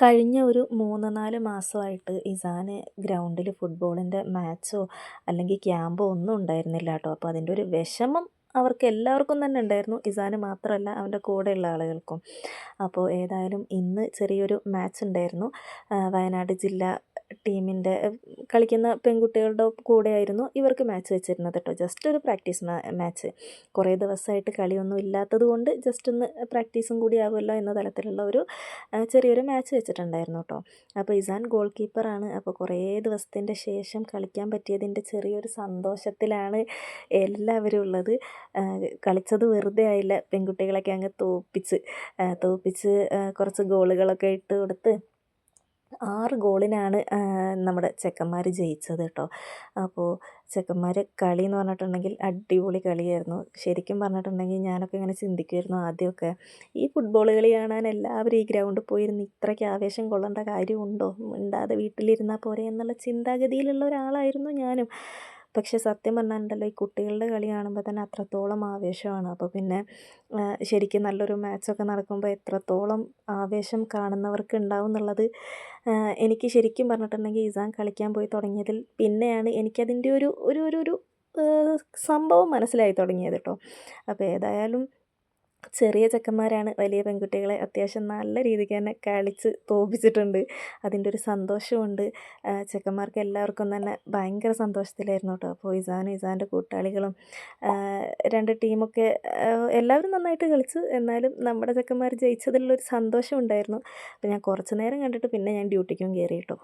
കഴിഞ്ഞ ഒരു 3, 4 മാസമായിട്ട് ഇസാന് ഗ്രൗണ്ടിൽ ഫുട്ബോളിൻ്റെ മാച്ചോ അല്ലെങ്കിൽ ക്യാമ്പോ ഒന്നും ഉണ്ടായിരുന്നില്ല കേട്ടോ. അപ്പോൾ അതിൻ്റെ ഒരു വിഷമം അവർക്ക് എല്ലാവർക്കും തന്നെ ഉണ്ടായിരുന്നു. ഇസാന് മാത്രമല്ല, അവൻ്റെ കൂടെയുള്ള ആളുകൾക്കും. അപ്പോൾ ഏതായാലും ഇന്ന് ചെറിയൊരു മാച്ച് ഉണ്ടായിരുന്നു. വയനാട് ജില്ലാ ടീമിൻ്റെ കളിക്കുന്ന പെൺകുട്ടികളുടെ കൂടെയായിരുന്നു ഇവർക്ക് മാച്ച് വെച്ചിരുന്നത് കേട്ടോ. ജസ്റ്റ് ഒരു പ്രാക്ടീസ് മാച്ച്. കുറേ ദിവസമായിട്ട് കളിയൊന്നും ഇല്ലാത്തത് കൊണ്ട് ജസ്റ്റ് ഒന്ന് പ്രാക്ടീസും കൂടി ആകുമല്ലോ എന്ന തലത്തിലുള്ള ഒരു ചെറിയൊരു മാച്ച് വെച്ചിട്ടുണ്ടായിരുന്നു കേട്ടോ. അപ്പോൾ ഇസാൻ ഗോൾ കീപ്പറാണ്. അപ്പോൾ കുറേ ദിവസത്തിൻ്റെ ശേഷം കളിക്കാൻ പറ്റിയതിൻ്റെ ചെറിയൊരു സന്തോഷത്തിലാണ് എല്ലാവരും ഉള്ളത്. കളിച്ചത് വെറുതെ ആയില്ല. പെൺകുട്ടികളൊക്കെ അങ്ങ് തോൽപ്പിച്ച് കുറച്ച് ഗോളുകളൊക്കെ ഇട്ട് കൊടുത്ത് 6 ഗോളിനാണ് നമ്മുടെ ചെക്കന്മാർ ജയിച്ചത് കേട്ടോ. അപ്പോൾ ചെക്കന്മാർ കളി എന്ന് പറഞ്ഞിട്ടുണ്ടെങ്കിൽ അടിപൊളി കളിയായിരുന്നു. ശരിക്കും പറഞ്ഞിട്ടുണ്ടെങ്കിൽ ഞാനൊക്കെ ഇങ്ങനെ ചിന്തിക്കുമായിരുന്നു ആദ്യമൊക്കെ, ഈ ഫുട്ബോൾ കളി കാണാൻ എല്ലാവരും ഈ ഗ്രൗണ്ടിൽ പോയിരുന്ന് ഇത്രയ്ക്ക് ആവേശം കൊള്ളേണ്ട കാര്യമുണ്ടോ, മിണ്ടാതെ വീട്ടിലിരുന്നാൽ പോരെ എന്നുള്ള ചിന്താഗതിയിലുള്ള ഒരാളായിരുന്നു ഞാനും. പക്ഷേ സത്യം പറഞ്ഞാലുണ്ടല്ലോ, ഈ കുട്ടികളുടെ കളി കാണുമ്പോൾ തന്നെ അത്രത്തോളം ആവേശമാണ്. അപ്പോൾ പിന്നെ ശരിക്കും നല്ലൊരു മാച്ചൊക്കെ നടക്കുമ്പോൾ എത്രത്തോളം ആവേശം കാണുന്നവർക്ക് ഉണ്ടാവും എന്നുള്ളത് എനിക്ക് ശരിക്കും പറഞ്ഞിട്ടുണ്ടെങ്കിൽ ഇസാൻ കളിക്കാൻ പോയി തുടങ്ങിയതിൽ പിന്നെയാണ് എനിക്കതിൻ്റെ ഒരു ഒരു ഒരു ഒരു സംഭവം മനസ്സിലായി തുടങ്ങിയത് കേട്ടോ. അപ്പോൾ ഏതായാലും ചെറിയ ചെക്കന്മാരാണ് വലിയ പെൺകുട്ടികളെ അത്യാവശ്യം നല്ല രീതിക്ക് തന്നെ കളിച്ച് തോൽപ്പിച്ചിട്ടുണ്ട്. അതിൻ്റെ ഒരു സന്തോഷമുണ്ട്. ചെക്കന്മാർക്ക് എല്ലാവർക്കും തന്നെ ഭയങ്കര സന്തോഷത്തിലായിരുന്നു കേട്ടോ. അപ്പോൾ ഇസാൻ്റെ കൂട്ടാളികളും 2 ടീമൊക്കെ എല്ലാവരും നന്നായിട്ട് കളിച്ചു. എന്നാലും നമ്മുടെ ചെക്കന്മാർ ജയിച്ചതിലുള്ളൊരു സന്തോഷം ഉണ്ടായിരുന്നു. അപ്പോൾ ഞാൻ കുറച്ച് നേരം കണ്ടിട്ട് പിന്നെ ഞാൻ ഡ്യൂട്ടിക്കും കയറി കേട്ടോ.